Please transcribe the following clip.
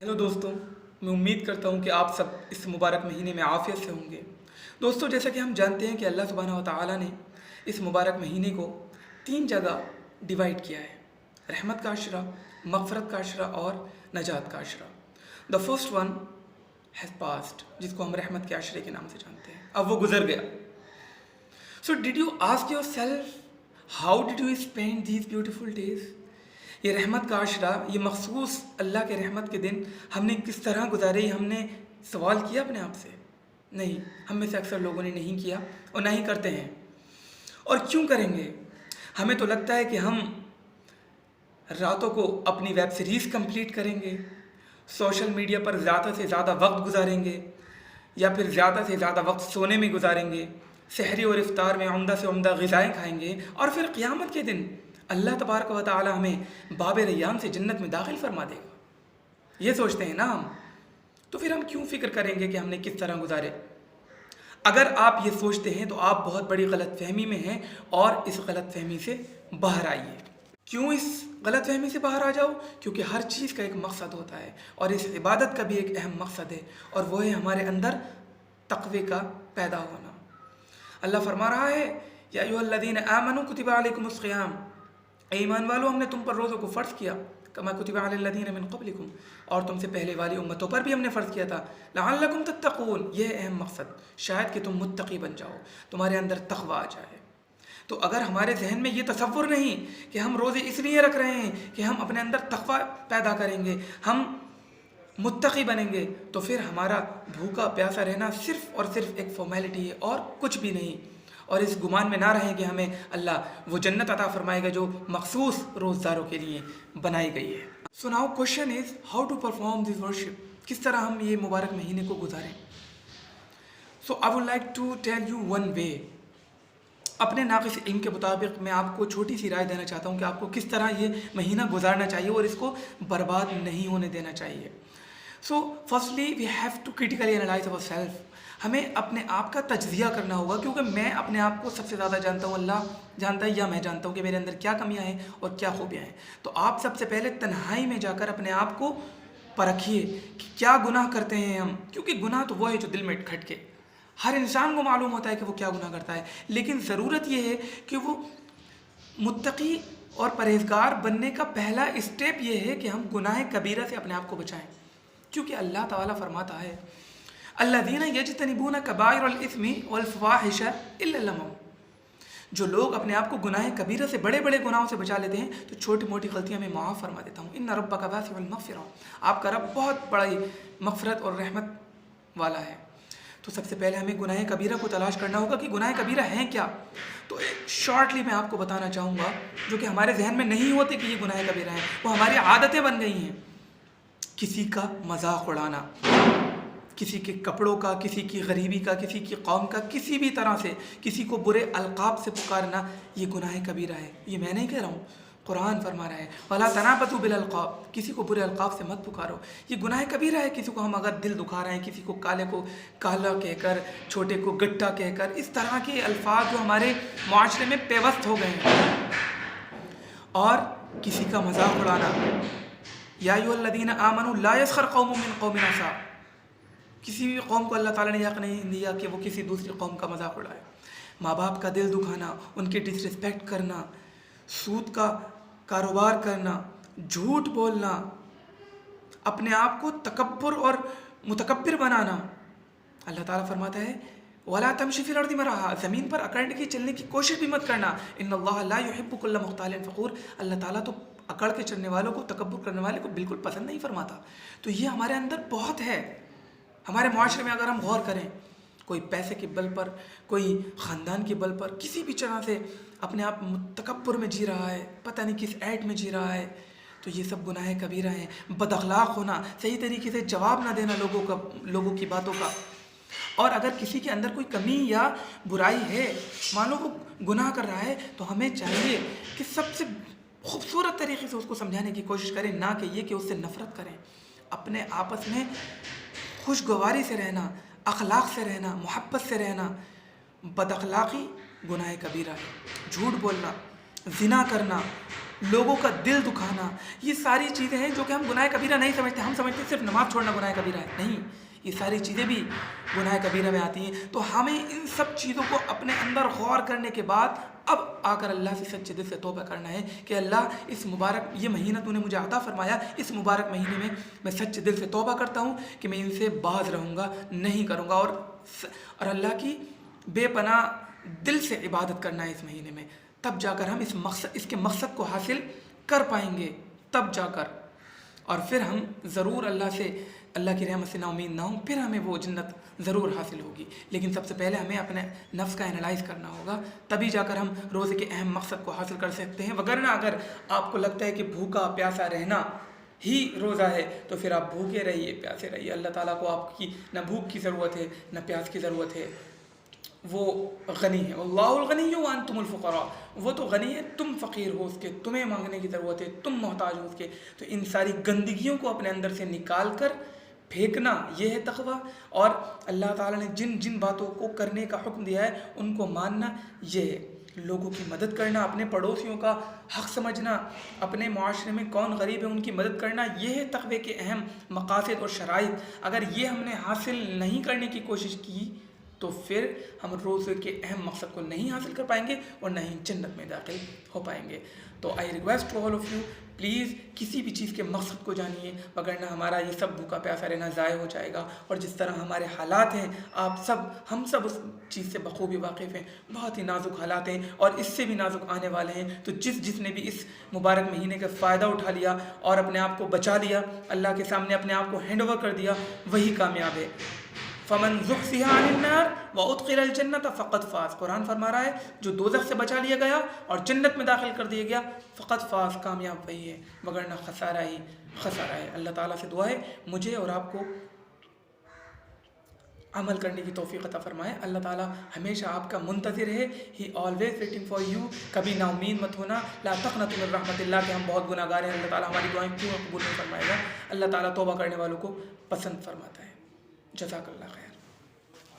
Hello दोस्तों, मैं उम्मीद करता हूँ कि आप सब इस मुबारक महीने में आफ़ियत से होंगे। दोस्तों, जैसा कि हम जानते हैं कि अल्लाह सुब्हानहू व तआला ने इस मुबारक महीने को 3 जगह डिवाइड किया है। रहमत का अशरा, मग़फ़रत का अशरा और नजात का अशरा। The first one has passed, जिसको हम रहमत के अशरे के नाम से जानते हैं। अब वो गुजर गया। So did you ask your self, how did you spend these beautiful days? ये रहमत का आशरा, ये मखसूस अल्लाह के रहमत के दिन हमने किस तरह गुजारे, हमने सवाल किया अपने आप से? नहीं, हम में से अक्सर लोगों ने नहीं किया और ना ही करते हैं। और क्यों करेंगे? हमें तो लगता है कि हम रातों को अपनी वेब सीरीज़ कंप्लीट करेंगे, सोशल मीडिया पर ज़्यादा से ज़्यादा वक्त गुजारेंगे, या फिर ज़्यादा से ज़्यादा वक्त सोने में गुजारेंगे, सहरी और इफ्तार में उम्दा से उम्दा ग़िज़ाएँ खाएंगे, और फिर क़यामत के दिन अल्लाह तबारक व तआला हमें बाब रैयान से जन्नत में दाखिल फरमा देगा। ये सोचते हैं ना हम, तो फिर हम क्यों फ़िक्र करेंगे कि हमने किस तरह गुजारे? अगर आप ये सोचते हैं तो आप बहुत बड़ी गलतफहमी में हैं, और इस गलतफहमी से बाहर आइए। क्यों इस गलतफहमी से बाहर आ जाओ? क्योंकि हर चीज़ का एक मकसद होता है, और इस इबादत का भी एक अहम मकसद है, और वो है हमारे अंदर तक़वे का पैदा होना। अल्लाह फरमा रहा है, या अय्युहल्लज़ीना आमनू कुतिबा अलैकुमुस सियाम, ईमान वालों, हमने तुम पर रोज़ों को फ़र्ज़ किया, कमा कुतिबा अलल्लज़ीना मिन क़ब्लिकुम, और तुमसे पहले वाली उम्मतों पर भी हमने फ़र्ज़ किया था, लअल्लकुम तत्तक़ून, यह अहम मकसद, शायद कि तुम मुत्तक़ी बन जाओ, तुम्हारे अंदर तक़वा आ जाए। तो अगर हमारे जहन में ये तसव्वुर नहीं कि हम रोज़े इसलिए रख रहे हैं कि हम अपने अंदर तक़वा पैदा करेंगे, हम मुत्तक़ी बनेंगे, तो फिर हमारा भूखा प्यासा रहना सिर्फ़ और सिर्फ एक फ़ॉर्मेलिटी है और कुछ भी नहीं। और इस गुमान में ना रहें कि हमें अल्लाह वो जन्नत अता फरमाएगा जो मखसूस रोज़दारों के लिए बनाई गई है। So now question is, how to perform this worship? किस तरह हम ये मुबारक महीने को गुजारें? So I would like to tell you one way. अपने नाक़िस इल्म के मुताबिक मैं आपको छोटी सी राय देना चाहता हूँ कि आपको किस तरह ये महीना गुजारना चाहिए और इसको बर्बाद नहीं होने देना चाहिए। So firstly we have to critically analyze our self. हमें अपने आप का तज्ज़िया करना होगा, क्योंकि मैं अपने आप को सबसे ज़्यादा जानता हूँ, अल्लाह जानता है, या मैं जानता हूँ कि मेरे अंदर क्या कमियाँ हैं और क्या खूबियाँ हैं। तो आप सबसे पहले तन्हाई में जाकर अपने आप को परखिए कि क्या गुनाह करते हैं हम, क्योंकि गुनाह तो वो है जो दिल में खटके। हर इंसान को मालूम होता है कि वो क्या गुनाह करता है, लेकिन ज़रूरत ये है कि वो मुत्तकी और परहेज़गार बनने का पहला स्टेप ये है कि हम गुनाह कबीरा से अपने आप को बचाएँ। क्योंकि अल्लाह ताला फरमाता है, अल्लज़ीना यज्तनिबूना कबाइरल इस्मि वल फ़वाहिश इल्ला लमम। जो लोग अपने आप को गुनाह कबीरा से, बड़े बड़े गुनाहों से बचा लेते हैं, तो छोटी मोटी गलतियां मैं माफ़ फरमा देता हूँ। इन्ना रब्बका वासिउल मग़फ़िरा, आपका रब बहुत बड़ी मग़फ़िरत और रहमत वाला है। तो सबसे पहले हमें गुनाह कबीरा को तलाश करना होगा कि गुनाह कबीरा हैं क्या। तो शॉर्टली मैं आपको बताना चाहूँगा, जो कि हमारे जहन में नहीं होते कि ये गुनाह कबीरा हैं, वो हमारी आदतें बन गई हैं। किसी का मजाक उड़ाना, किसी के कपड़ों का, किसी की गरीबी का, किसी की कौम का, किसी भी तरह से किसी को बुरे अलकाब से पुकारना, ये गुनाह कबीरा है। ये मैं नहीं कह रहा हूँ, कुरान फरमा रहा है, वला तनाबतु बिल अलकाब, किसी को बुरे अलकाब से मत पुकारो, ये गुनाह कबीरा है। किसी को हम अगर दिल दुखा रहे हैं, किसी को काले को काला कहकर, छोटे को गट्टा कहकर, इस तरह के अल्फाज जो हमारे मुआशरे में पेवस्त हो गए हैं, और किसी का मजाक उड़ाना, या अय्युहल्लज़ीना आमनू ला यस्खर कौमुम मिन कौमिन असा, किसी भी कौम को अल्लाह ताला ने हक़ नहीं दिया कि वो किसी दूसरी कौम का मजाक उड़ाए। माँ बाप का दिल दुखाना, उनकी डिसरिस्पेक्ट करना, सूद का कारोबार करना, झूठ बोलना, अपने आप को तकब्बुर और मुतकब्बिर बनाना। अल्लाह ताला फरमाता है, वला तमशी फिल अर्दि मरहा, ज़मीन पर अकड़ के चलने की कोशिश भी मत करना। इन्नल्लाह ला युहिब्बु कुल्ला मुख्तालिन फ़ख़ूर, अल्लाह ताला तो अकड़ के चलने वालों को, तकब्बुर करने वाले को बिल्कुल पसंद नहीं फरमाता। तो ये हमारे अंदर बहुत है। हमारे मुआशरे में अगर हम गौर करें, कोई पैसे के बल पर, कोई ख़ानदान के बल पर, किसी भी तरह से अपने आप तकब्बुर में जी रहा है, पता नहीं किस ऐड में जी रहा है, तो ये सब गुनाह कबीरा हैं। बदअखलाक होना, सही तरीके से जवाब ना देना लोगों की बातों का। और अगर किसी के अंदर कोई कमी या बुराई है, मान लो वो गुनाह कर रहा है, तो हमें चाहिए कि सबसे खूबसूरत तरीके से उसको समझाने की कोशिश करें, ना कि ये कि उससे नफ़रत करें। अपने आपस में खुशगवारी से रहना, अखलाक से रहना, मोहब्बत से रहना। बदअखलाक़ी गुनाह कबीरा है। झूठ बोलना, ज़िना करना, لوگوں کا دل دکھانا، یہ ساری چیزیں ہیں جو کہ ہم گناہ کبیرہ نہیں سمجھتے. ہم سمجھتے ہیں صرف نماز چھوڑنا گناہ کبیرہ ہے. نہیں، یہ ساری چیزیں بھی گناہ کبیرہ میں آتی ہیں. تو ہمیں ان سب چیزوں کو اپنے اندر غور کرنے کے بعد اب آ کر اللہ سے سچے دل سے توبہ کرنا ہے کہ اللہ اس مبارک یہ مہینہ تو نے مجھے عطا فرمایا، اس مبارک مہینے میں سچے دل سے توبہ کرتا ہوں کہ میں ان سے باز رہوں گا، نہیں کروں گا. اور اللہ کی بے پناہ دل سے عبادت کرنا ہے اس مہینے میں. تب جا کر ہم اس کے مقصد کو حاصل کر پائیں گے، تب جا کر. اور پھر ہم ضرور اللہ کی رحمت سے نا امید نہ ہوں، پھر ہمیں وہ جنت ضرور حاصل ہوگی. لیکن سب سے پہلے ہمیں اپنے نفس کا انالائز کرنا ہوگا، تبھی جا کر ہم روزے کے اہم مقصد کو حاصل کر سکتے ہیں. وگرنہ اگر آپ کو لگتا ہے کہ بھوکا پیاسا رہنا ہی روزہ ہے تو پھر آپ بھوکے رہیے، پیاسے رہیے. اللہ تعالیٰ کو آپ کی نہ بھوک کی ضرورت ہے نہ پیاس کی ضرورت ہے. وہ غنی ہے، اللہ الغنی وانتم الفقراء. وہ تو غنی ہے، تم فقیر ہو اس کے، تمہیں مانگنے کی ضرورت ہے، تم محتاج ہو اس کے. تو ان ساری گندگیوں کو اپنے اندر سے نکال کر پھینکنا، یہ ہے تقویٰ. اور اللہ تعالیٰ نے جن جن باتوں کو کرنے کا حکم دیا ہے ان کو ماننا، یہ ہے. لوگوں کی مدد کرنا، اپنے پڑوسیوں کا حق سمجھنا، اپنے معاشرے میں کون غریب ہے ان کی مدد کرنا، یہ ہے تقوی کے اہم مقاصد اور شرائط. اگر یہ ہم نے حاصل نہیں کرنے کی کوشش کی تو پھر ہم روزے کے اہم مقصد کو نہیں حاصل کر پائیں گے اور نہ ہی جنت میں داخل ہو پائیں گے. تو I request to all of you, please کسی بھی چیز کے مقصد کو جانیے، وگرنہ ہمارا یہ سب بھوکا پیاسا رہنا ضائع ہو جائے گا. اور جس طرح ہمارے حالات ہیں، ہم سب اس چیز سے بخوبی واقف ہیں. بہت ہی نازک حالات ہیں اور اس سے بھی نازک آنے والے ہیں. تو جس نے بھی اس مبارک مہینے کا فائدہ اٹھا لیا اور اپنے آپ کو بچا لیا، اللہ کے سامنے اپنے آپ کو ہینڈ اوور کر دیا، وہی کامیاب ہے. فمن زحزح عن النار وادخل الجنة فقد فاز. قرآن فرما رہا ہے جو دوزخ سے بچا لیا گیا اور جنت میں داخل کر دیا گیا، فقد فاز، کامیاب وہی ہے، وگرنہ خسارہ ہی خسارہ ہے. اللہ تعالیٰ سے دعا ہے مجھے اور آپ کو عمل کرنے کی توفیق عطا فرمائے. اللہ تعالیٰ ہمیشہ آپ کا منتظر ہے. He always waiting for you. کبھی نا امید مت ہونا. لا تقنطوا من رحمت اللہ، کہ ہم بہت گناہ گار ہیں، اللہ تعالیٰ ہماری دعائیں کیوں قبول نہیں فرمائے گا. اللہ تعالیٰ توبہ کرنے والوں کو پسند فرماتا ہے. جزاک اللہ خیر.